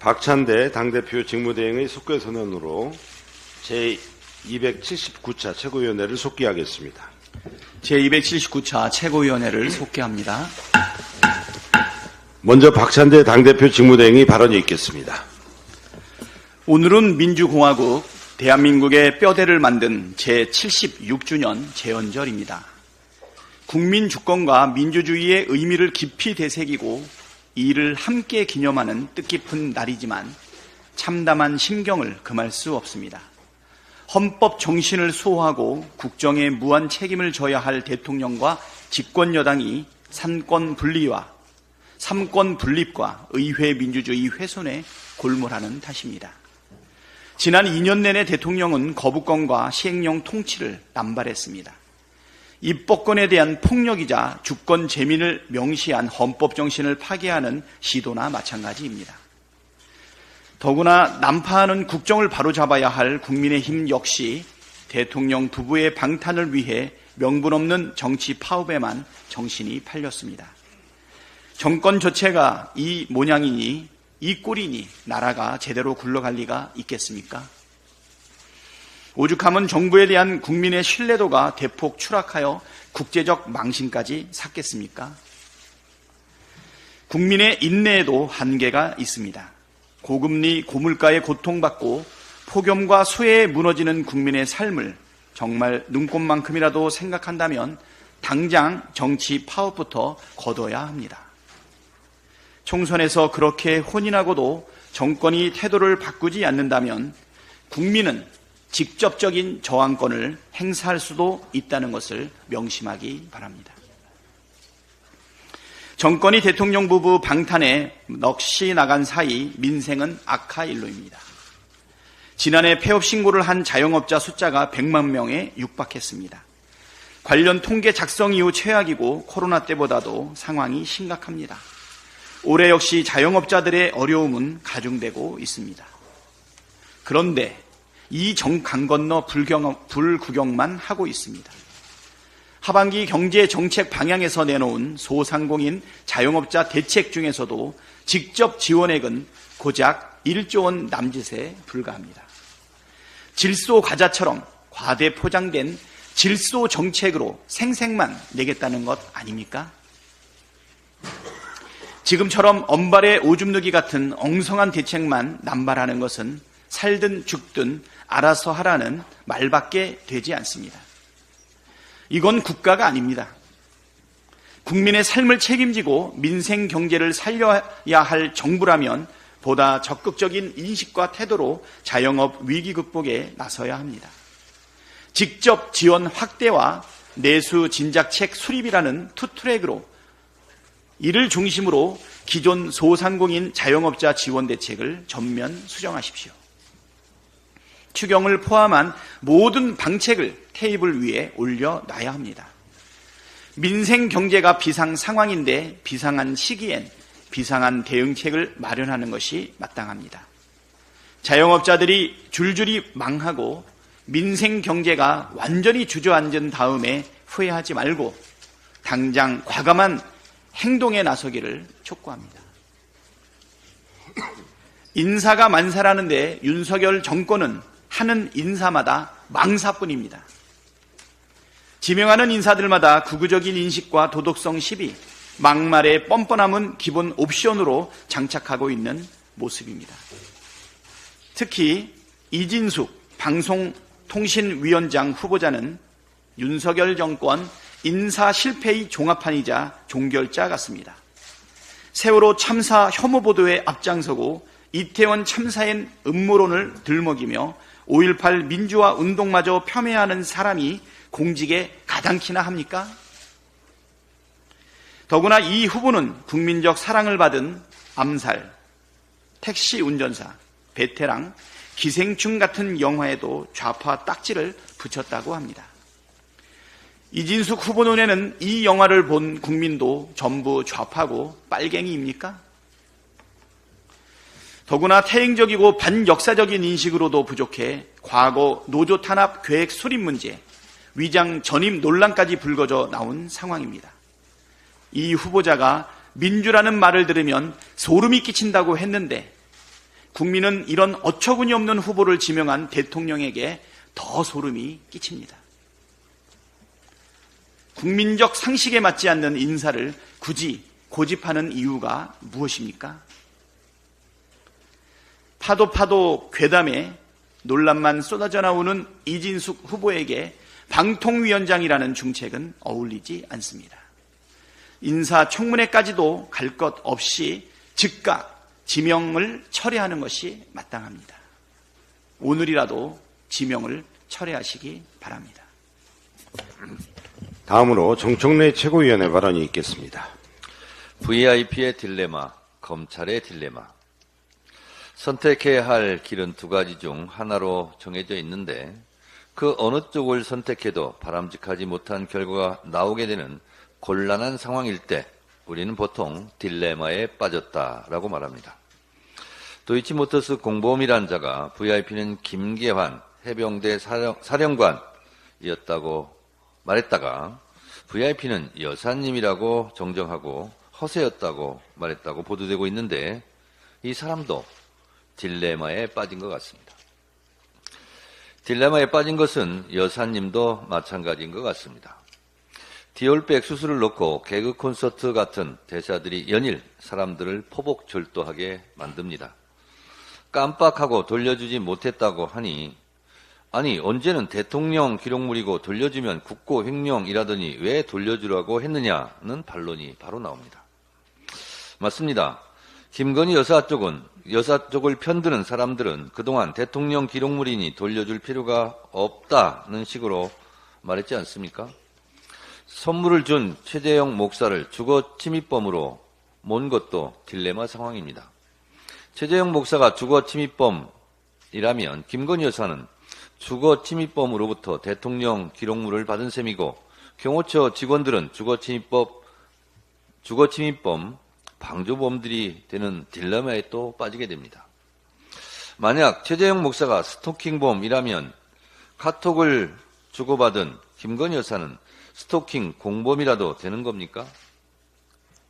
박찬대 당대표 직무대행의 속개 선언으로 제279차 최고위원회를 속기하겠습니다. 제279차 최고위원회를 속기합니다. 먼저 박찬대 당대표 직무대행의 발언이 있겠습니다. 오늘은 민주공화국 대한민국의 뼈대를 만든 제76주년 재헌절입니다. 국민 주권과 민주주의의 의미를 깊이 되새기고 이를 함께 기념하는 뜻깊은 날이지만 참담한 심경을 금할 수 없습니다. 헌법 정신을 수호하고 국정에 무한 책임을 져야 할 대통령과 집권 여당이 삼권 분립과 의회 민주주의 훼손에 골몰하는 탓입니다. 지난 2년 내내 대통령은 거부권과 시행령 통치를 남발했습니다. 입법권에 대한 폭력이자 주권 재민을 명시한 헌법 정신을 파괴하는 시도나 마찬가지입니다. 더구나 난파하는 국정을 바로잡아야 할 국민의힘 역시 대통령 부부의 방탄을 위해 명분 없는 정치 파업에만 정신이 팔렸습니다. 정권 자체가 이 모양이니 이 꼴이니 나라가 제대로 굴러갈 리가 있겠습니까? 오죽하면 정부에 대한 국민의 신뢰도가 대폭 추락하여 국제적 망신까지 샀겠습니까? 국민의 인내에도 한계가 있습니다. 고금리, 고물가에 고통받고 폭염과 수해에 무너지는 국민의 삶을 정말 눈꽃만큼이라도 생각한다면 당장 정치 파업부터 거둬야 합니다. 총선에서 그렇게 혼인하고도 정권이 태도를 바꾸지 않는다면 국민은 직접적인 저항권을 행사할 수도 있다는 것을 명심하기 바랍니다. 정권이 대통령 부부 방탄에 넋이 나간 사이 민생은 악화일로입니다. 지난해 폐업 신고를 한 자영업자 숫자가 100만 명에 육박했습니다. 관련 통계 작성 이후 최악이고 코로나 때보다도 상황이 심각합니다. 올해 역시 자영업자들의 어려움은 가중되고 있습니다. 그런데 이 강 건너 불구경만 하고 있습니다. 하반기 경제 정책 방향에서 내놓은 소상공인 자영업자 대책 중에서도 직접 지원액은 고작 1조 원 남짓에 불과합니다. 질소 과자처럼 과대 포장된 질소 정책으로 생색만 내겠다는 것 아닙니까? 지금처럼 언발의 오줌 누기 같은 엉성한 대책만 남발하는 것은 살든 죽든 알아서 하라는 말밖에 되지 않습니다. 이건 국가가 아닙니다. 국민의 삶을 책임지고 민생 경제를 살려야 할 정부라면 보다 적극적인 인식과 태도로 자영업 위기 극복에 나서야 합니다. 직접 지원 확대와 내수 진작책 수립이라는 투트랙으로 이를 중심으로 기존 소상공인 자영업자 지원 대책을 전면 수정하십시오. 추경을 포함한 모든 방책을 테이블 위에 올려놔야 합니다. 민생 경제가 비상 상황인데 비상한 시기엔 비상한 대응책을 마련하는 것이 마땅합니다. 자영업자들이 줄줄이 망하고 민생 경제가 완전히 주저앉은 다음에 후회하지 말고 당장 과감한 행동에 나서기를 촉구합니다. 인사가 만사라는데 윤석열 정권은 하는 인사마다 망사뿐입니다. 지명하는 인사들마다 극우적인 인식과 도덕성 시비, 막말의 뻔뻔함은 기본 옵션으로 장착하고 있는 모습입니다. 특히 이진숙 방송통신위원장 후보자는 윤석열 정권 인사 실패의 종합판이자 종결자 같습니다. 세월호 참사 혐오 보도에 앞장서고 이태원 참사엔 음모론을 들먹이며 5.18 민주화 운동마저 폄훼하는 사람이 공직에 가당키나 합니까? 더구나 이 후보는 국민적 사랑을 받은 암살, 택시 운전사, 베테랑, 기생충 같은 영화에도 좌파 딱지를 붙였다고 합니다. 이진숙 후보 눈에는 이 영화를 본 국민도 전부 좌파고 빨갱이입니까? 더구나 태행적이고 반역사적인 인식으로도 부족해 과거 노조 탄압 계획 수립 문제, 위장 전입 논란까지 불거져 나온 상황입니다. 이 후보자가 민주라는 말을 들으면 소름이 끼친다고 했는데 국민은 이런 어처구니 없는 후보를 지명한 대통령에게 더 소름이 끼칩니다. 국민적 상식에 맞지 않는 인사를 굳이 고집하는 이유가 무엇입니까? 파도 괴담에 논란만 쏟아져 나오는 이진숙 후보에게 방통위원장이라는 중책은 어울리지 않습니다. 인사청문회까지도 갈 것 없이 즉각 지명을 철회하는 것이 마땅합니다. 오늘이라도 지명을 철회하시기 바랍니다. 다음으로 정청래 최고위원의 발언이 있겠습니다. VIP의 딜레마, 검찰의 딜레마. 선택해야 할 길은 두 가지 중 하나로 정해져 있는데 그 어느 쪽을 선택해도 바람직하지 못한 결과가 나오게 되는 곤란한 상황일 때 우리는 보통 딜레마에 빠졌다라고 말합니다. 도이치모터스 공보험이라는 자가 VIP는 김계환 해병대 사령관이었다고 말했다가 VIP는 여사님이라고 정정하고 허세였다고 말했다고 보도되고 있는데 이 사람도 딜레마에 빠진 것 같습니다. 딜레마에 빠진 것은 여사님도 마찬가지인 것 같습니다. 디올백 수술을 놓고 개그 콘서트 같은 대사들이 연일 사람들을 포복절도하게 만듭니다. 깜빡하고 돌려주지 못했다고 하니 아니 언제는 대통령 기록물이고 돌려주면 국고 횡령이라더니 왜 돌려주라고 했느냐는 반론이 바로 나옵니다. 맞습니다. 김건희 여사 쪽을 편드는 사람들은 그동안 대통령 기록물이니 돌려줄 필요가 없다는 식으로 말했지 않습니까? 선물을 준 최재형 목사를 주거 침입범으로 몬 것도 딜레마 상황입니다. 최재형 목사가 주거 침입범이라면 김건희 여사는 주거 침입범으로부터 대통령 기록물을 받은 셈이고 경호처 직원들은 주거 침입범 방조범들이 되는 딜레마에 또 빠지게 됩니다. 만약 최재형 목사가 스토킹범이라면 카톡을 주고받은 김건희 여사는 스토킹 공범이라도 되는 겁니까?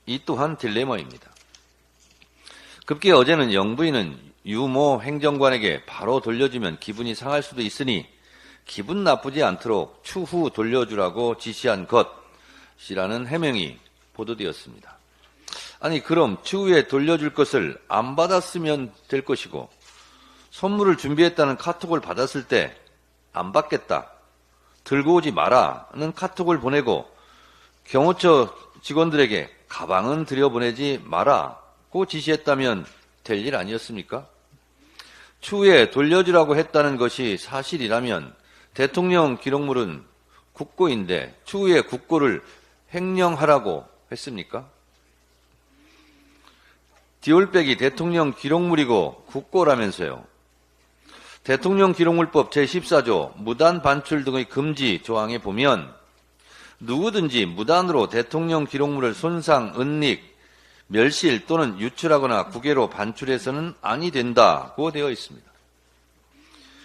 이 또한 딜레마입니다. 급기 어제는 영부인은 유모 행정관에게 바로 돌려주면 기분이 상할 수도 있으니 기분 나쁘지 않도록 추후 돌려주라고 지시한 것이라는 해명이 보도되었습니다. 아니 그럼 추후에 돌려줄 것을 안 받았으면 될 것이고 선물을 준비했다는 카톡을 받았을 때 안 받겠다, 들고 오지 마라는 카톡을 보내고 경호처 직원들에게 가방은 들여보내지 마라고 지시했다면 될 일 아니었습니까? 추후에 돌려주라고 했다는 것이 사실이라면 대통령 기록물은 국고인데 추후에 국고를 횡령하라고 했습니까? 디올백이 대통령 기록물이고 국고라면서요. 대통령 기록물법 제14조 무단 반출 등의 금지 조항에 보면 누구든지 무단으로 대통령 기록물을 손상, 은닉, 멸실 또는 유출하거나 국외로 반출해서는 아니 된다고 되어 있습니다.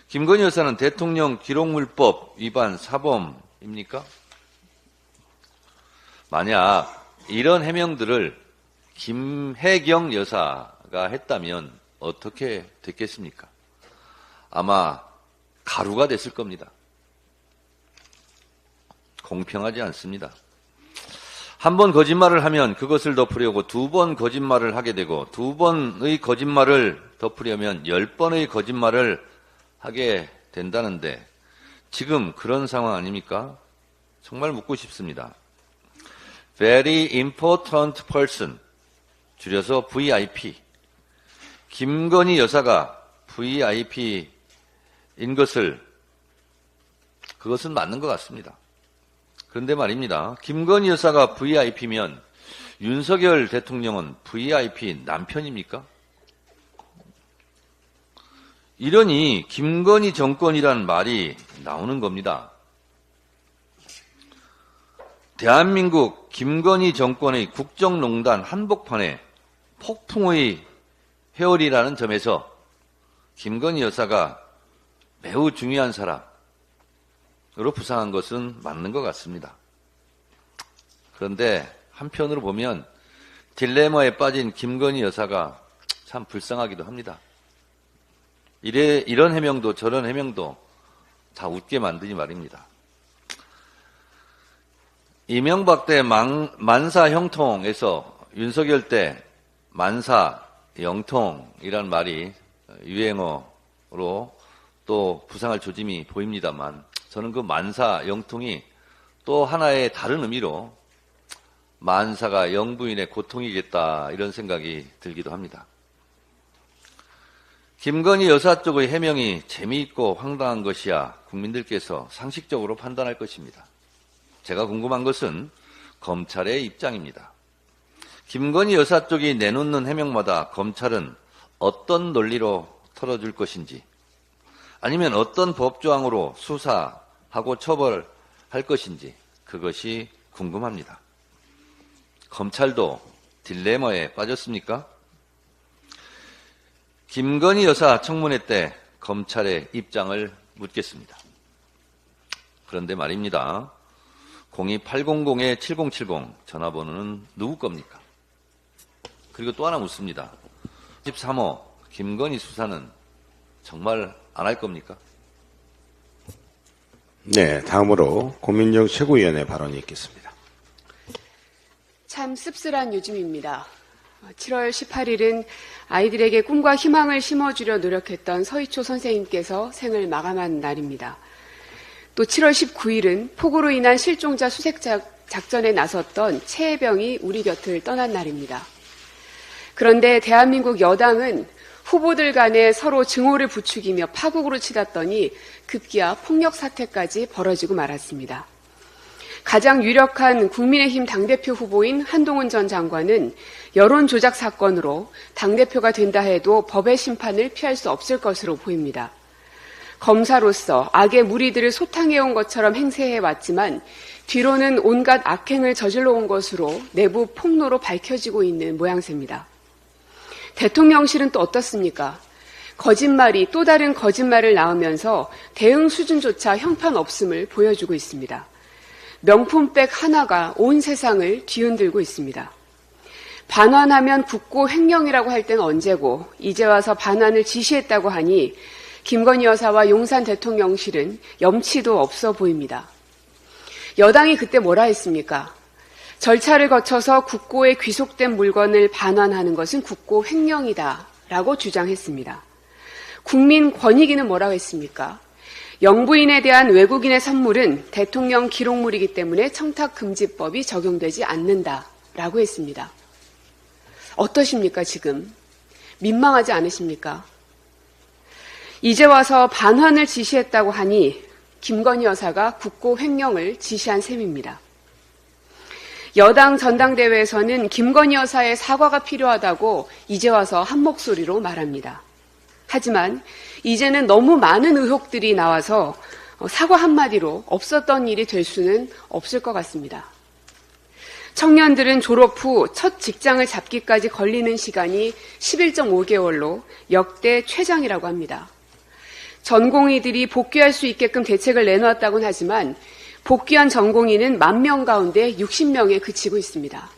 김건희 여사는 대통령 기록물법 위반 사범입니까? 만약 이런 해명들을 김혜경 여사가 했다면 어떻게 됐겠습니까? 아마 가루가 됐을 겁니다. 공평하지 않습니다. 한 번 거짓말을 하면 그것을 덮으려고 두 번 거짓말을 하게 되고 두 번의 거짓말을 덮으려면 10번의 거짓말을 하게 된다는데 지금 그런 상황 아닙니까? 정말 묻고 싶습니다. Very important person, 줄여서 VIP. 김건희 여사가 VIP인 그것은 맞는 것 같습니다. 그런데 말입니다. 김건희 여사가 VIP면 윤석열 대통령은 VIP 남편입니까? 이러니 김건희 정권이란 말이 나오는 겁니다. 대한민국 김건희 정권의 국정농단 한복판에 폭풍의 회오리라는 점에서 김건희 여사가 매우 중요한 사람으로 부상한 것은 맞는 것 같습니다. 그런데 한편으로 보면 딜레마에 빠진 김건희 여사가 참 불쌍하기도 합니다. 이런 해명도 저런 해명도 다 웃게 만드니 말입니다. 이명박 때 만사 형통에서 윤석열 때 만사 영통이란 말이 유행어로 또 부상할 조짐이 보입니다만, 저는 그 만사 영통이 또 하나의 다른 의미로 만사가 영부인의 고통이겠다, 이런 생각이 들기도 합니다. 김건희 여사 쪽의 해명이 재미있고 황당한 것이야 국민들께서 상식적으로 판단할 것입니다. 제가 궁금한 것은 검찰의 입장입니다. 김건희 여사 쪽이 내놓는 해명마다 검찰은 어떤 논리로 털어줄 것인지, 아니면 어떤 법조항으로 수사하고 처벌할 것인지, 그것이 궁금합니다. 검찰도 딜레마에 빠졌습니까? 김건희 여사 청문회 때 검찰의 입장을 묻겠습니다. 그런데 말입니다. 02800-7070 전화번호는 누구 겁니까? 그리고 또 하나 묻습니다. 13호 김건희 수사는 정말 안 할 겁니까? 네, 다음으로 고민정 최고위원의 발언이 있겠습니다. 참 씁쓸한 요즘입니다. 7월 18일은 아이들에게 꿈과 희망을 심어주려 노력했던 서희초 선생님께서 생을 마감한 날입니다. 또 7월 19일은 폭우로 인한 실종자 수색 작전에 나섰던 최혜병이 우리 곁을 떠난 날입니다. 그런데 대한민국 여당은 후보들 간에 서로 증오를 부추기며 파국으로 치닫더니 급기야 폭력 사태까지 벌어지고 말았습니다. 가장 유력한 국민의힘 당대표 후보인 한동훈 전 장관은 여론 조작 사건으로 당대표가 된다 해도 법의 심판을 피할 수 없을 것으로 보입니다. 검사로서 악의 무리들을 소탕해온 것처럼 행세해왔지만 뒤로는 온갖 악행을 저질러온 것으로 내부 폭로로 밝혀지고 있는 모양새입니다. 대통령실은 또 어떻습니까? 거짓말이 또 다른 거짓말을 낳으면서 대응 수준조차 형편없음을 보여주고 있습니다. 명품백 하나가 온 세상을 뒤흔들고 있습니다. 반환하면 국고 횡령이라고 할 때는 언제고 이제 와서 반환을 지시했다고 하니 김건희 여사와 용산 대통령실은 염치도 없어 보입니다. 여당이 그때 뭐라 했습니까? 절차를 거쳐서 국고에 귀속된 물건을 반환하는 것은 국고 횡령이다라고 주장했습니다. 국민 권익위는 뭐라고 했습니까? 영부인에 대한 외국인의 선물은 대통령 기록물이기 때문에 청탁금지법이 적용되지 않는다라고 했습니다. 어떠십니까, 지금? 민망하지 않으십니까? 이제 와서 반환을 지시했다고 하니 김건희 여사가 국고 횡령을 지시한 셈입니다. 여당 전당대회에서는 김건희 여사의 사과가 필요하다고 이제 와서 한 목소리로 말합니다. 하지만 이제는 너무 많은 의혹들이 나와서 사과 한마디로 없었던 일이 될 수는 없을 것 같습니다. 청년들은 졸업 후 첫 직장을 잡기까지 걸리는 시간이 11.5개월로 역대 최장이라고 합니다. 전공의들이 복귀할 수 있게끔 대책을 내놓았다고는 하지만 복귀한 전공의는 10,000명 가운데 60명에 그치고 있습니다.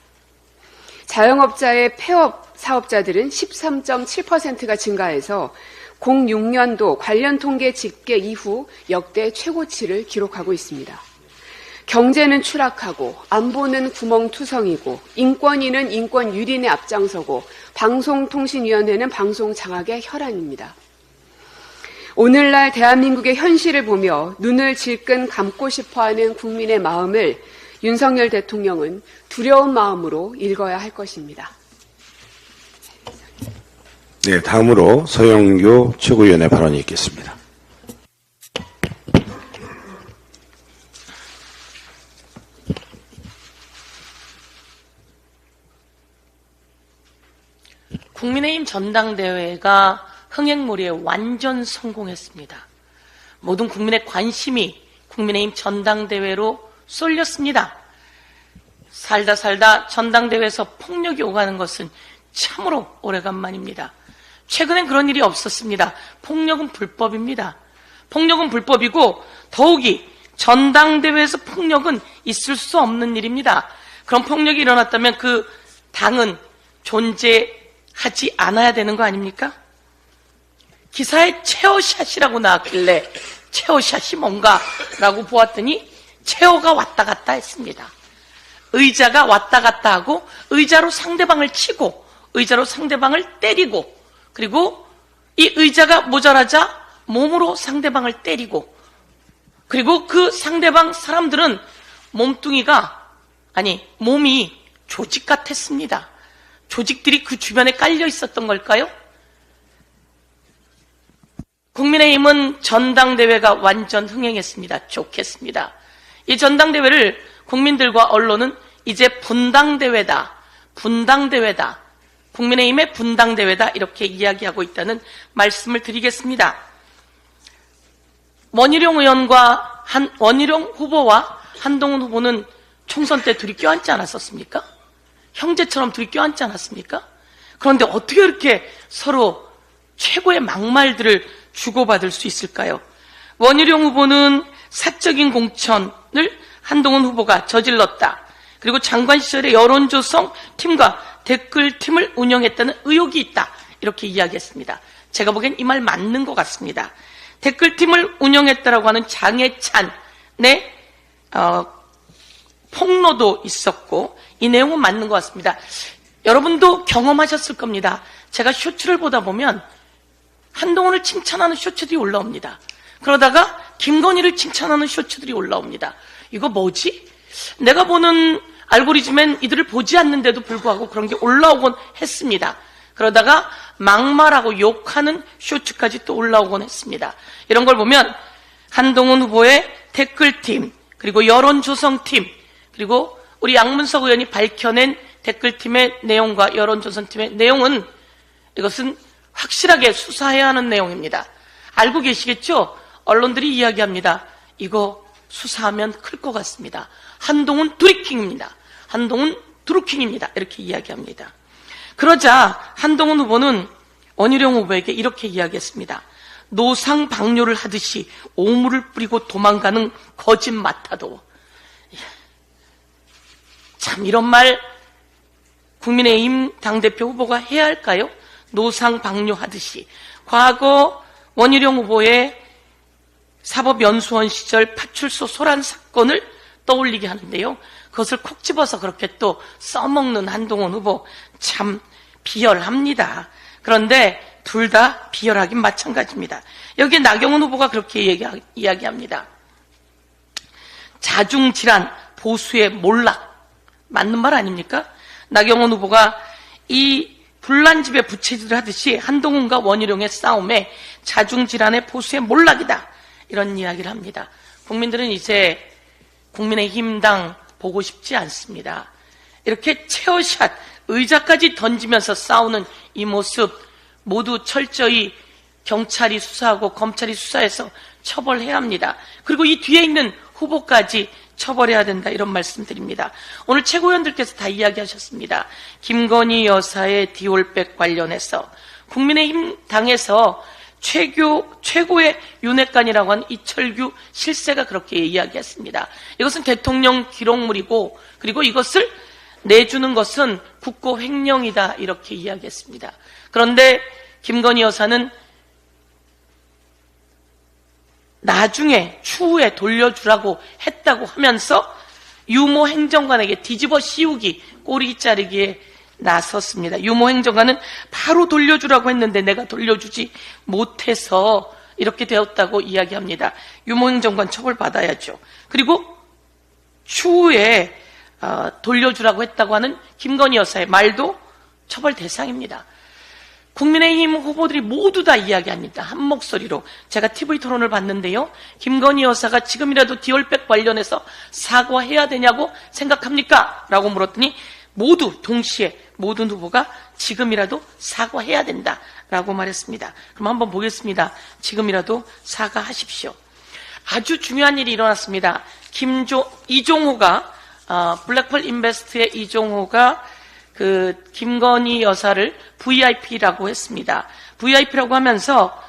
자영업자의 폐업 사업자들은 13.7%가 증가해서 06년도 관련 통계 집계 이후 역대 최고치를 기록하고 있습니다. 경제는 추락하고 안보는 구멍투성이고 인권위는 인권 유린에 앞장서고 방송통신위원회는 방송 장악의 혈안입니다. 오늘날 대한민국의 현실을 보며 눈을 질끈 감고 싶어하는 국민의 마음을 윤석열 대통령은 두려운 마음으로 읽어야 할 것입니다. 네, 다음으로 서영교 최고위원의 발언이 있겠습니다. 국민의힘 전당대회가 흥행몰이에 완전 성공했습니다. 모든 국민의 관심이 국민의힘 전당대회로 쏠렸습니다. 살다 전당대회에서 폭력이 오가는 것은 참으로 오래간만입니다. 최근엔 그런 일이 없었습니다. 폭력은 불법입니다. 폭력은 불법이고 더욱이 전당대회에서 폭력은 있을 수 없는 일입니다. 그런 폭력이 일어났다면 그 당은 존재하지 않아야 되는 거 아닙니까? 기사에 체어샷이라고 나왔길래 체어샷이 뭔가라고 보았더니 체어가 왔다 갔다 했습니다. 의자가 왔다 갔다 하고 의자로 상대방을 치고 의자로 상대방을 때리고 그리고 이 의자가 모자라자 몸으로 상대방을 때리고 그리고 그 상대방 사람들은 몸이 조직 같았습니다. 조직들이 그 주변에 깔려 있었던 걸까요? 국민의힘은 전당대회가 완전 흥행했습니다. 좋겠습니다. 이 전당대회를 국민들과 언론은 이제 분당대회다. 국민의힘의 분당대회다. 이렇게 이야기하고 있다는 말씀을 드리겠습니다. 원희룡 후보와 한동훈 후보는 총선 때 둘이 껴안지 않았었습니까? 형제처럼 둘이 껴안지 않았습니까? 그런데 어떻게 이렇게 서로 최고의 막말들을 주고받을 수 있을까요? 원희룡 후보는 사적인 공천을 한동훈 후보가 저질렀다. 그리고 장관 시절에 여론조성 팀과 댓글팀을 운영했다는 의혹이 있다. 이렇게 이야기했습니다. 제가 보기엔 이 말 맞는 것 같습니다. 댓글팀을 운영했다라고 하는 장해찬의 폭로도 있었고 이 내용은 맞는 것 같습니다. 여러분도 경험하셨을 겁니다. 제가 쇼츠를 보다 보면 한동훈을 칭찬하는 쇼츠들이 올라옵니다. 그러다가 김건희를 칭찬하는 쇼츠들이 올라옵니다. 이거 뭐지? 내가 보는 알고리즘엔 이들을 보지 않는데도 불구하고 그런 게 올라오곤 했습니다. 그러다가 막말하고 욕하는 쇼츠까지 또 올라오곤 했습니다. 이런 걸 보면 한동훈 후보의 댓글팀, 그리고 여론조성팀, 그리고 우리 양문석 의원이 밝혀낸 댓글팀의 내용과 여론조성팀의 내용은 이것은 확실하게 수사해야 하는 내용입니다. 알고 계시겠죠? 언론들이 이야기합니다. 이거 수사하면 클 것 같습니다. 한동훈 드루킹입니다. 한동훈 드루킹입니다. 이렇게 이야기합니다. 그러자 한동훈 후보는 원희룡 후보에게 이렇게 이야기했습니다. 노상 방뇨를 하듯이 오물을 뿌리고 도망가는 거짓 마타도. 참 이런 말 국민의힘 당대표 후보가 해야 할까요? 노상 방뇨하듯이. 과거 원희룡 후보의 사법연수원 시절 파출소 소란 사건을 떠올리게 하는데요. 그것을 콕 집어서 그렇게 또 써먹는 한동훈 후보 참 비열합니다. 그런데 둘 다 비열하긴 마찬가지입니다. 여기에 나경원 후보가 그렇게 이야기합니다. 자중질환, 보수의 몰락. 맞는 말 아닙니까? 나경원 후보가 이 불난집에 부채질을 하듯이 한동훈과 원희룡의 싸움에 자중질환의 보수의 몰락이다. 이런 이야기를 합니다. 국민들은 이제 국민의힘당 보고 싶지 않습니다. 이렇게 체어샷, 의자까지 던지면서 싸우는 이 모습 모두 철저히 경찰이 수사하고 검찰이 수사해서 처벌해야 합니다. 그리고 이 뒤에 있는 후보까지 처벌해야 된다. 이런 말씀드립니다. 오늘 최고위원들께서 다 이야기하셨습니다. 김건희 여사의 디올백 관련해서 국민의힘 당에서 최고의 윤핵관이라고 하는 이철규 실세가 그렇게 이야기했습니다. 이것은 대통령 기록물이고 그리고 이것을 내주는 것은 국고 횡령이다. 이렇게 이야기했습니다. 그런데 김건희 여사는 나중에 추후에 돌려주라고 했다고 하면서 유모 행정관에게 뒤집어 씌우기, 꼬리 자르기에 나섰습니다. 유모 행정관은 바로 돌려주라고 했는데 내가 돌려주지 못해서 이렇게 되었다고 이야기합니다. 유모 행정관 처벌받아야죠. 그리고 추후에 돌려주라고 했다고 하는 김건희 여사의 말도 처벌 대상입니다. 국민의힘 후보들이 모두 다 이야기합니다. 한 목소리로. 제가 TV 토론을 봤는데요. 김건희 여사가 지금이라도 디올백 관련해서 사과해야 되냐고 생각합니까? 라고 물었더니 모두 동시에 모든 후보가 지금이라도 사과해야 된다라고 말했습니다. 그럼 한번 보겠습니다. 지금이라도 사과하십시오. 아주 중요한 일이 일어났습니다. 이종호가 블랙펄 인베스트의 이종호가 김건희 여사를 VIP라고 했습니다. VIP라고 하면서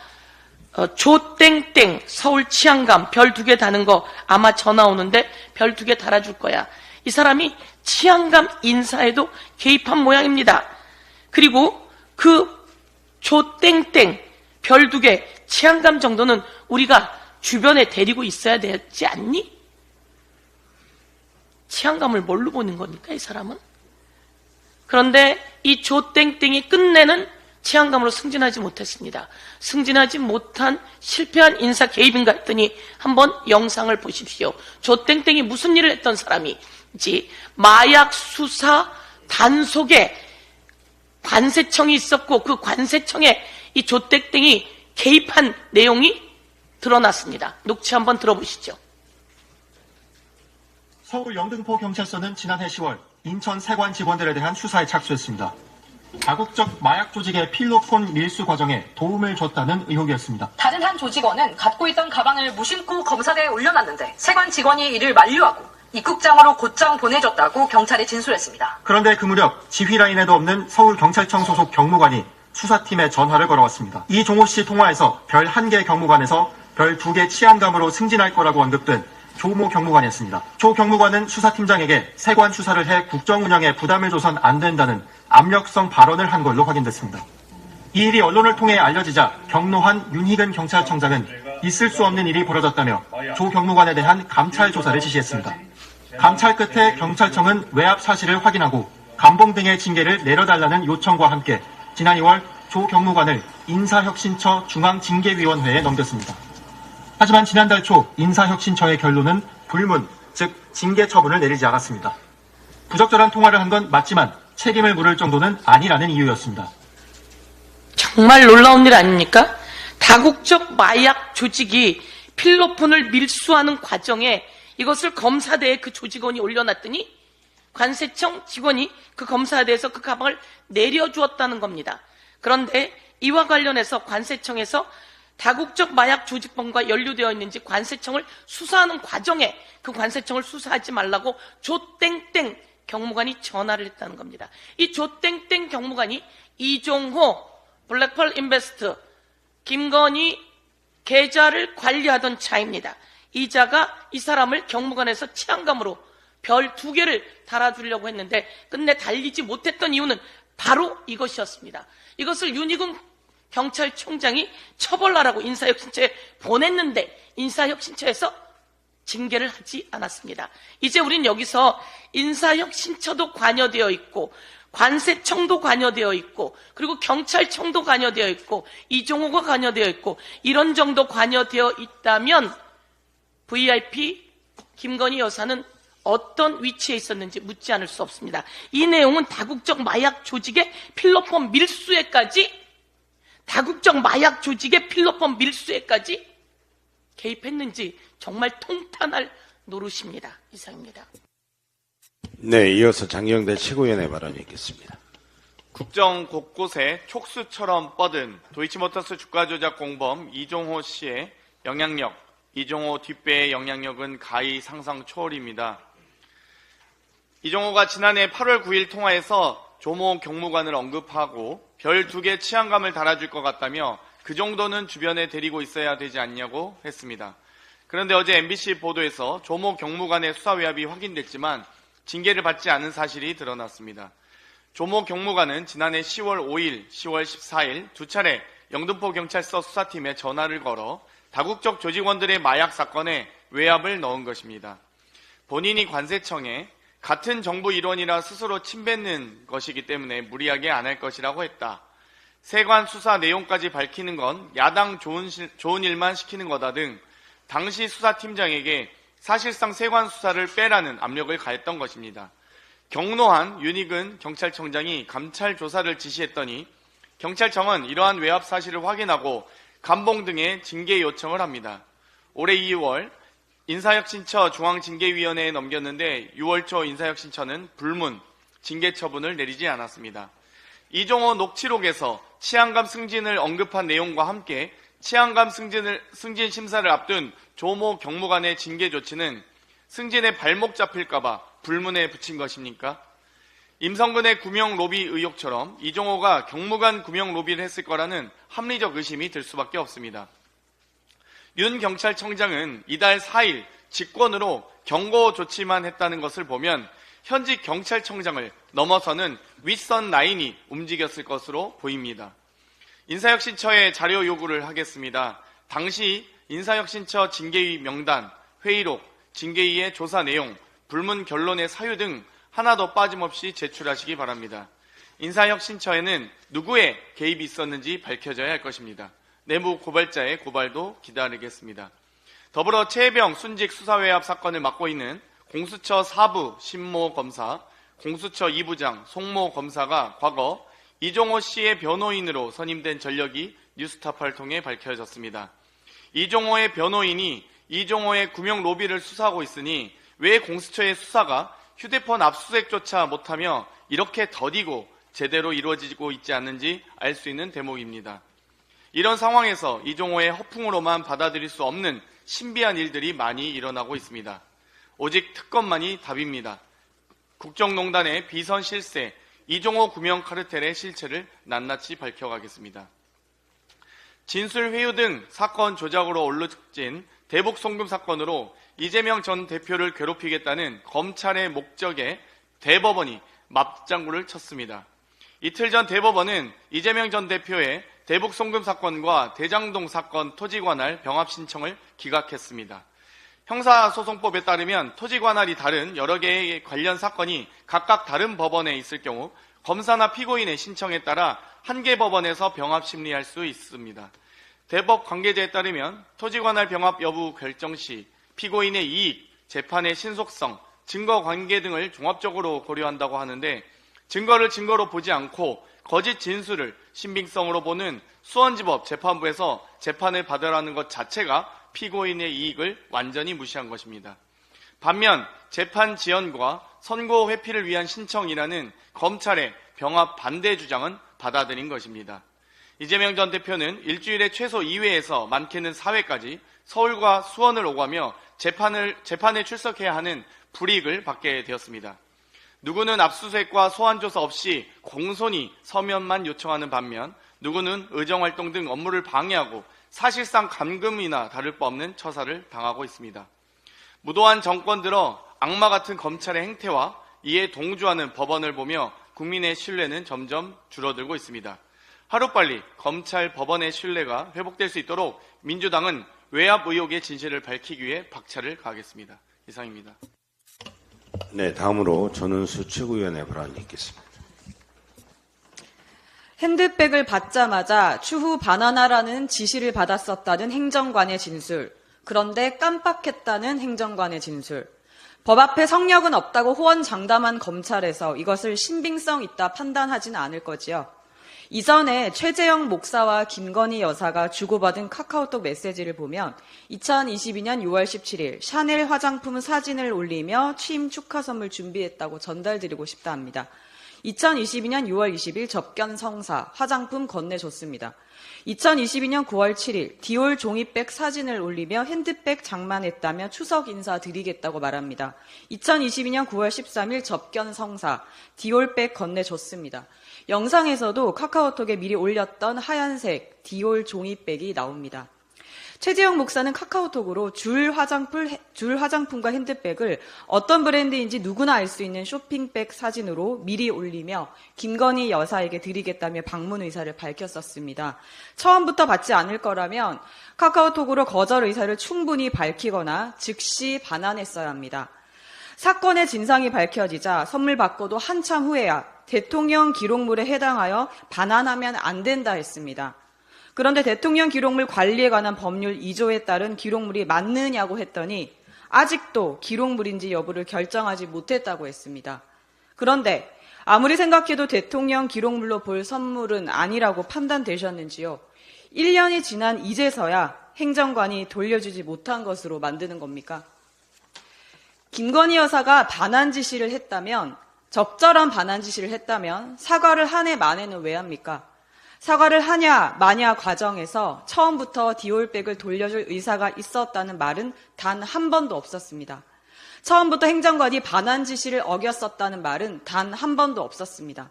조땡땡 서울 치안감 별 2개 다는 거 아마 전화 오는데 별 2개 달아줄 거야. 이 사람이 치안감 인사에도 개입한 모양입니다. 그리고 그 조땡땡 별 2개, 치안감 정도는 우리가 주변에 데리고 있어야 되지 않니? 치안감을 뭘로 보는 겁니까, 이 사람은? 그런데 이 조땡땡이 끝내는 치안감으로 승진하지 못했습니다. 승진하지 못한 실패한 인사 개입인가 했더니 한번 영상을 보십시오. 조땡땡이 무슨 일을 했던 사람인지. 마약 수사 단속에 관세청이 있었고 그 관세청에 이 조땡땡이 개입한 내용이 드러났습니다. 녹취 한번 들어보시죠. 서울 영등포 경찰서는 지난해 10월 인천 세관 직원들에 대한 수사에 착수했습니다. 다국적 마약 조직의 필로폰 밀수 과정에 도움을 줬다는 의혹이었습니다. 다른 한 조직원은 갖고 있던 가방을 무심코 검사대에 올려놨는데 세관 직원이 이를 만류하고 입국장으로 곧장 보내줬다고 경찰에 진술했습니다. 그런데 그 무렵 지휘라인에도 없는 서울경찰청 소속 경무관이 수사팀에 전화를 걸어왔습니다. 이종호 씨 통화에서 별 1개 경무관에서 별 2개 치안감으로 승진할 거라고 언급된 조모 경무관이었습니다. 조 경무관은 수사팀장에게 세관 수사를 해 국정 운영에 부담을 줘선 안 된다는 압력성 발언을 한 걸로 확인됐습니다. 이 일이 언론을 통해 알려지자 경로한 윤희근 경찰청장은 있을 수 없는 일이 벌어졌다며 조 경무관에 대한 감찰 조사를 지시했습니다. 감찰 끝에 경찰청은 외압 사실을 확인하고 감봉 등의 징계를 내려달라는 요청과 함께 지난 2월 조 경무관을 인사혁신처 중앙징계위원회에 넘겼습니다. 하지만 지난달 초 인사혁신처의 결론은 불문, 즉 징계 처분을 내리지 않았습니다. 부적절한 통화를 한 건 맞지만 책임을 물을 정도는 아니라는 이유였습니다. 정말 놀라운 일 아닙니까? 다국적 마약 조직이 필로폰을 밀수하는 과정에 이것을 검사대에 그 조직원이 올려놨더니 관세청 직원이 그 검사대에서 그 가방을 내려주었다는 겁니다. 그런데 이와 관련해서 관세청에서 다국적 마약 조직범과 연루되어 있는지 관세청을 수사하는 과정에 그 관세청을 수사하지 말라고 조땡땡 경무관이 전화를 했다는 겁니다. 이 조땡땡 경무관이 이종호 블랙펄 인베스트 김건희 계좌를 관리하던 자입니다. 이 자가 이 사람을 경무관에서 치안감으로 별 2개를 달아주려고 했는데 끝내 달리지 못했던 이유는 바로 이것이었습니다. 이것을 윤희근 경찰청장이 처벌하라고 인사혁신처에 보냈는데 인사혁신처에서 징계를 하지 않았습니다. 이제 우린 여기서 인사혁신처도 관여되어 있고 관세청도 관여되어 있고 그리고 경찰청도 관여되어 있고 이종호가 관여되어 있고 이런 정도 관여되어 있다면 VIP 김건희 여사는 어떤 위치에 있었는지 묻지 않을 수 없습니다. 이 내용은 다국적 마약 조직의 필로폰 밀수에까지 다국적 마약 조직의 필로폰 밀수에까지 개입했는지 정말 통탄할 노릇입니다. 이상입니다. 네, 이어서 장영대 최고위원의 발언이 있겠습니다. 국정 곳곳에 촉수처럼 뻗은 도이치모터스 주가 조작 공범 이종호 씨의 영향력, 이종호 뒷배의 영향력은 가히 상상 초월입니다. 이종호가 지난해 8월 9일 통화에서 조모 경무관을 언급하고 별 2개 치안감을 달아줄 것 같다며 그 정도는 주변에 데리고 있어야 되지 않냐고 했습니다. 그런데 어제 MBC 보도에서 조모 경무관의 수사 외압이 확인됐지만 징계를 받지 않은 사실이 드러났습니다. 조모 경무관은 지난해 10월 5일, 10월 14일 2차례 영등포 경찰서 수사팀에 전화를 걸어 다국적 조직원들의 마약 사건에 외압을 넣은 것입니다. 본인이 관세청에 같은 정부 일원이라 스스로 침뱉는 것이기 때문에 무리하게 안 할 것이라고 했다. 세관 수사 내용까지 밝히는 건 야당 좋은 일만 시키는 거다 등 당시 수사팀장에게 사실상 세관 수사를 빼라는 압력을 가했던 것입니다. 경로한 윤희근 경찰청장이 감찰 조사를 지시했더니 경찰청은 이러한 외압 사실을 확인하고 감봉 등의 징계 요청을 합니다. 올해 2월 인사혁신처 중앙징계위원회에 넘겼는데 6월 초 인사혁신처는 불문, 징계 처분을 내리지 않았습니다. 이종호 녹취록에서 치안감 승진을 언급한 내용과 함께 치안감 승진 심사를 앞둔 조모 경무관의 징계 조치는 승진에 발목 잡힐까봐 불문에 붙인 것입니까? 임성근의 구명 로비 의혹처럼 이종호가 경무관 구명 로비를 했을 거라는 합리적 의심이 들 수밖에 없습니다. 윤 경찰청장은 이달 4일 직권으로 경고 조치만 했다는 것을 보면 현직 경찰청장을 넘어서는 윗선 라인이 움직였을 것으로 보입니다. 인사혁신처에 자료 요구를 하겠습니다. 당시 인사혁신처 징계위 명단, 회의록, 징계위의 조사 내용, 불문 결론의 사유 등 하나도 빠짐없이 제출하시기 바랍니다. 인사혁신처에는 누구의 개입이 있었는지 밝혀져야 할 것입니다. 내부 고발자의 고발도 기다리겠습니다. 더불어 최혜병 순직 수사외압 사건을 맡고 있는 공수처 4부 신모 검사, 공수처 2부장 송모 검사가 과거 이종호 씨의 변호인으로 선임된 전력이 뉴스타파를 통해 밝혀졌습니다. 이종호의 변호인이 이종호의 구명 로비를 수사하고 있으니 왜 공수처의 수사가 휴대폰 압수수색조차 못하며 이렇게 더디고 제대로 이루어지고 있지 않는지 알 수 있는 대목입니다. 이런 상황에서 이종호의 허풍으로만 받아들일 수 없는 신비한 일들이 많이 일어나고 있습니다. 오직 특검만이 답입니다. 국정농단의 비선 실세, 이종호 구명 카르텔의 실체를 낱낱이 밝혀가겠습니다. 진술 회유 등 사건 조작으로 올라진 대북 송금 사건으로 이재명 전 대표를 괴롭히겠다는 검찰의 목적에 대법원이 맞장구를 쳤습니다. 이틀 전 대법원은 이재명 전 대표의 대북 송금 사건과 대장동 사건 토지관할 병합 신청을 기각했습니다. 형사소송법에 따르면 토지관할이 다른 여러 개의 관련 사건이 각각 다른 법원에 있을 경우 검사나 피고인의 신청에 따라 한 개 법원에서 병합 심리할 수 있습니다. 대법 관계자에 따르면 토지관할 병합 여부 결정 시 피고인의 이익, 재판의 신속성, 증거 관계 등을 종합적으로 고려한다고 하는데 증거를 증거로 보지 않고 거짓 진술을 신빙성으로 보는 수원지법 재판부에서 재판을 받으라는 것 자체가 피고인의 이익을 완전히 무시한 것입니다. 반면 재판 지연과 선고 회피를 위한 신청이라는 검찰의 병합 반대 주장은 받아들인 것입니다. 이재명 전 대표는 일주일에 최소 2회에서 많게는 4회까지 서울과 수원을 오가며 재판에 출석해야 하는 불이익을 받게 되었습니다. 누구는 압수수색과 소환조사 없이 공손히 서면만 요청하는 반면 누구는 의정활동 등 업무를 방해하고 사실상 감금이나 다를 바 없는 처사를 당하고 있습니다. 무도한 정권 들어 악마 같은 검찰의 행태와 이에 동조하는 법원을 보며 국민의 신뢰는 점점 줄어들고 있습니다. 하루빨리 검찰 법원의 신뢰가 회복될 수 있도록 민주당은 외압 의혹의 진실을 밝히기 위해 박차를 가하겠습니다. 이상입니다. 네, 다음으로 전은수 최고위원의 발언이 있겠습니다. 핸드백을 받자마자 추후 반환하라는 지시를 받았었다는 행정관의 진술. 그런데 깜빡했다는 행정관의 진술. 법 앞에 성력은 없다고 호언장담한 검찰에서 이것을 신빙성 있다 판단하지는 않을 거지요. 이전에 최재형 목사와 김건희 여사가 주고받은 카카오톡 메시지를 보면 2022년 6월 17일 샤넬 화장품 사진을 올리며 취임 축하 선물 준비했다고 전달드리고 싶다 합니다. 2022년 6월 20일 접견 성사, 화장품 건네줬습니다. 2022년 9월 7일 디올 종이백 사진을 올리며 핸드백 장만했다며 추석 인사 드리겠다고 말합니다. 2022년 9월 13일 접견 성사, 디올백 건네줬습니다. 영상에서도 카카오톡에 미리 올렸던 하얀색 디올 종이백이 나옵니다. 최재형 목사는 카카오톡으로 줄 화장품과 핸드백을 어떤 브랜드인지 누구나 알 수 있는 쇼핑백 사진으로 미리 올리며 김건희 여사에게 드리겠다며 방문 의사를 밝혔었습니다. 처음부터 받지 않을 거라면 카카오톡으로 거절 의사를 충분히 밝히거나 즉시 반환했어야 합니다. 사건의 진상이 밝혀지자 선물 받고도 한참 후에야 대통령 기록물에 해당하여 반환하면 안 된다 했습니다. 그런데 대통령 기록물 관리에 관한 법률 2조에 따른 기록물이 맞느냐고 했더니 아직도 기록물인지 여부를 결정하지 못했다고 했습니다. 그런데 아무리 생각해도 대통령 기록물로 볼 선물은 아니라고 판단되셨는지요? 1년이 지난 이제서야 행정관이 돌려주지 못한 것으로 만드는 겁니까? 김건희 여사가 반환 지시를 했다면, 적절한 반환 지시를 했다면 사과를 한 해 만에는 왜 합니까? 사과를 하냐 마냐 과정에서 처음부터 디올백을 돌려줄 의사가 있었다는 말은 단 한 번도 없었습니다. 처음부터 행정관이 반환 지시를 어겼었다는 말은 단 한 번도 없었습니다.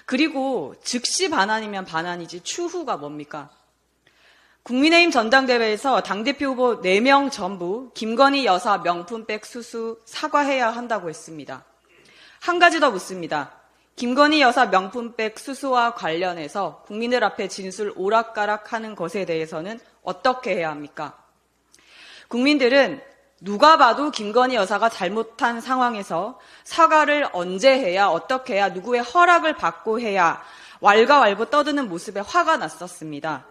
그리고 즉시 반환이면 반환이지 추후가 뭡니까? 국민의힘 전당대회에서 당대표 후보 4명 전부 김건희 여사 명품백 수수 사과해야 한다고 했습니다. 한 가지 더 묻습니다. 김건희 여사 명품백 수수와 관련해서 국민들 앞에 진술 오락가락하는 것에 대해서는 어떻게 해야 합니까? 국민들은 누가 봐도 김건희 여사가 잘못한 상황에서 사과를 언제 해야, 어떻게 해야, 누구의 허락을 받고 해야 왈가왈부 떠드는 모습에 화가 났었습니다.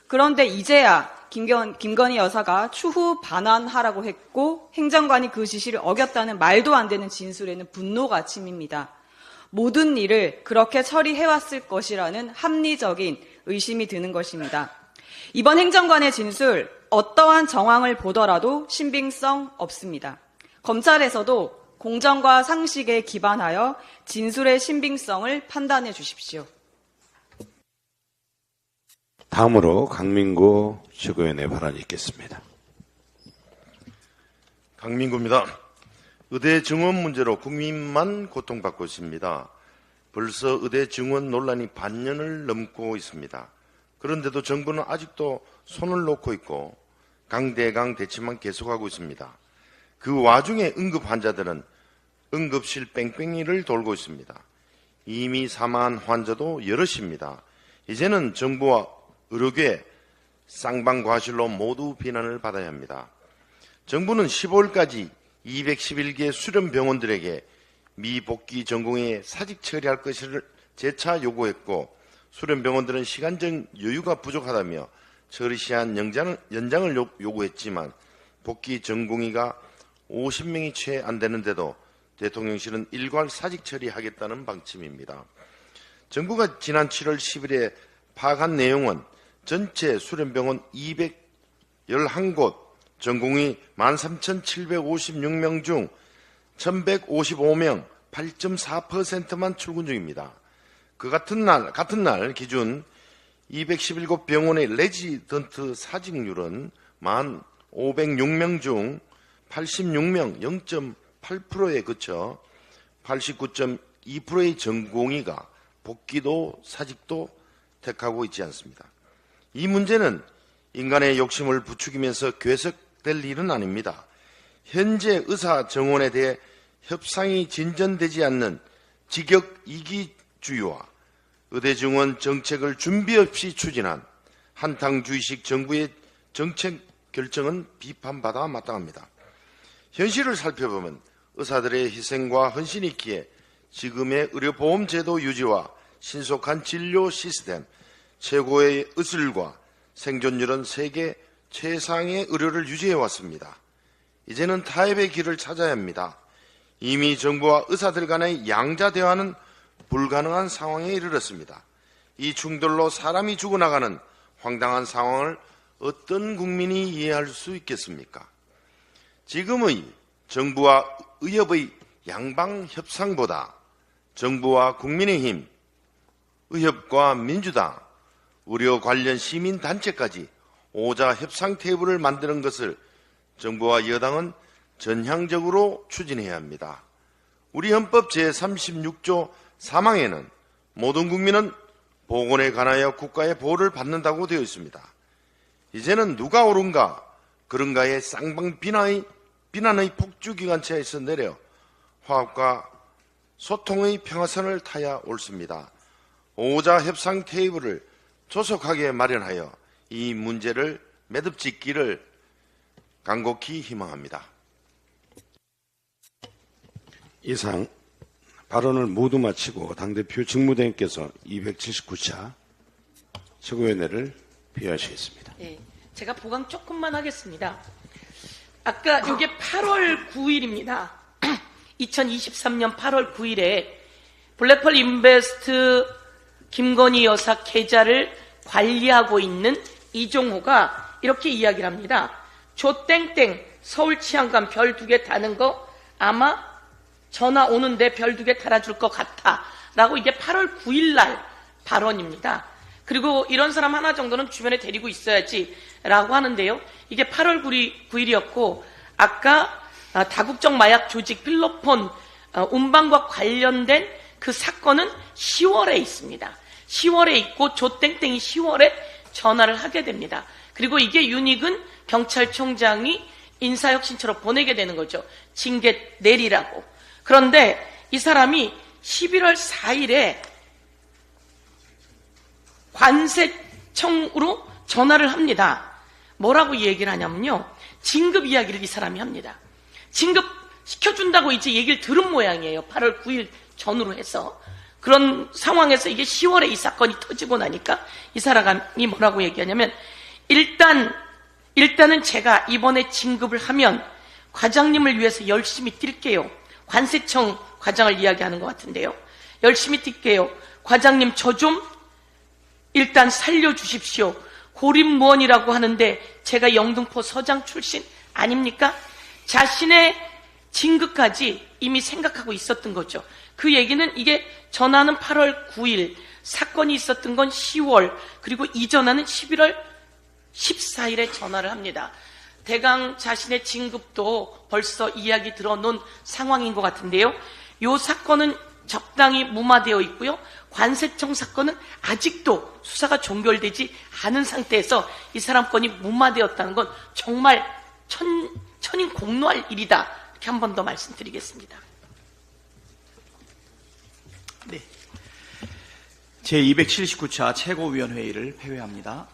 그런데 이제야 김건희 여사가 추후 반환하라고 했고 행정관이 그 지시를 어겼다는 말도 안 되는 진술에는 분노가 침입니다. 모든 일을 그렇게 처리해왔을 것이라는 합리적인 의심이 드는 것입니다. 이번 행정관의 진술, 어떠한 정황을 보더라도 신빙성 없습니다. 검찰에서도 공정과 상식에 기반하여 진술의 신빙성을 판단해 주십시오. 다음으로 강민구 최고위원의 발언이 있겠습니다. 강민구입니다. 의대 증원 문제로 국민만 고통받고 있습니다. 벌써 의대 증원 논란이 반년을 넘고 있습니다. 그런데도 정부는 아직도 손을 놓고 있고 강대강 대치만 계속하고 있습니다. 그 와중에 응급 환자들은 응급실 뺑뺑이를 돌고 있습니다. 이미 사망한 환자도 여럿입니다. 이제는 정부와 의료계 쌍방과실로 모두 비난을 받아야 합니다. 정부는 15일까지 211개 수련 병원들에게 미복귀 전공에 사직 처리할 것을 재차 요구했고 수련 병원들은 시간적 여유가 부족하다며 처리 시한 연장을 요구했지만 복귀 전공의가 50명이 채 안 되는데도 대통령실은 일괄 사직 처리하겠다는 방침입니다. 정부가 지난 7월 10일에 파악한 내용은 전체 수련병원 211곳 전공의 13,756명 중 1,155명 8.4%만 출근 중입니다. 같은 날 기준 217병원의 레지던트 사직률은 1,506명 중 86명 0.8%에 그쳐 89.2%의 전공의가 복귀도 사직도 택하고 있지 않습니다. 이 문제는 인간의 욕심을 부추기면서 괴석될 일은 아닙니다. 현재 의사 정원에 대해 협상이 진전되지 않는 직역 이기주의와 의대 증원 정책을 준비 없이 추진한 한탕주의식 정부의 정책 결정은 비판받아 마땅합니다. 현실을 살펴보면 의사들의 희생과 헌신이 있기에 지금의 의료보험제도 유지와 신속한 진료 시스템, 최고의 의술과 생존율은 세계 최상의 의료를 유지해왔습니다. 이제는 타협의 길을 찾아야 합니다. 이미 정부와 의사들 간의 양자 대화는 불가능한 상황에 이르렀습니다. 이 충돌로 사람이 죽어나가는 황당한 상황을 어떤 국민이 이해할 수 있겠습니까? 지금의 정부와 의협의 양방 협상보다 정부와 국민의힘, 의협과 민주당, 의료 관련 시민단체까지 오자 협상 테이블을 만드는 것을 정부와 여당은 전향적으로 추진해야 합니다. 우리 헌법 제36조 3항에는 모든 국민은 보건에 관하여 국가의 보호를 받는다고 되어 있습니다. 이제는 누가 옳은가 그런가의 쌍방 비난의 폭주기관차에서 내려 화합과 소통의 평화선을 타야 옳습니다. 오자 협상 테이블을 조속하게 마련하여 이 문제를 매듭짓기를 간곡히 희망합니다. 이상 발언을 모두 마치고 당대표 직무대행께서 279차 최고위원회를 비하하시겠습니다. 네, 제가 보강 조금만 하겠습니다. 아까 이게 8월 9일입니다. 2023년 8월 9일에 블랙펄 인베스트 김건희 여사 계좌를 관리하고 있는 이종호가 이렇게 이야기를 합니다. 조땡땡 서울 치안관 별 2개 타는 거 아마 전화 오는데 별 2개 달아줄 것 같아 라고 이게 8월 9일 날 발언입니다. 그리고 이런 사람 하나 정도는 주변에 데리고 있어야지 라고 하는데요. 이게 8월 9일이었고 아까 다국적 마약 조직 필로폰 운반과 관련된 그 사건은 10월에 있습니다. 10월에 있고 조땡땡이 10월에 전화를 하게 됩니다. 그리고 이게 윤익은 경찰청장이 인사혁신처로 보내게 되는 거죠. 징계 내리라고. 그런데 이 사람이 11월 4일에 관세청으로 전화를 합니다. 뭐라고 얘기를 하냐면요. 진급 이야기를 이 사람이 합니다. 진급 시켜준다고 이제 얘기를 들은 모양이에요. 8월 9일 전후로 해서. 그런 상황에서 이게 10월에 이 사건이 터지고 나니까 이 사람이 뭐라고 얘기하냐면 일단은 제가 이번에 진급을 하면 과장님을 위해서 열심히 뛸게요. 관세청 과장을 이야기하는 것 같은데요. 열심히 뛸게요. 과장님 저 좀 일단 살려주십시오. 고립무원이라고 하는데 제가 영등포 서장 출신 아닙니까? 자신의 진급까지 이미 생각하고 있었던 거죠. 그 얘기는 이게 전화는 8월 9일, 사건이 있었던 건 10월, 그리고 이 전화는 11월 14일에 전화를 합니다. 대강 자신의 진급도 벌써 이야기 들어놓은 상황인 것 같은데요. 이 사건은 적당히 무마되어 있고요. 관세청 사건은 아직도 수사가 종결되지 않은 상태에서 이 사람 건이 무마되었다는 건 정말 천인 공노할 일이다. 이렇게 한 번 더 말씀드리겠습니다. 네. 제279차 최고위원회의를 폐회합니다.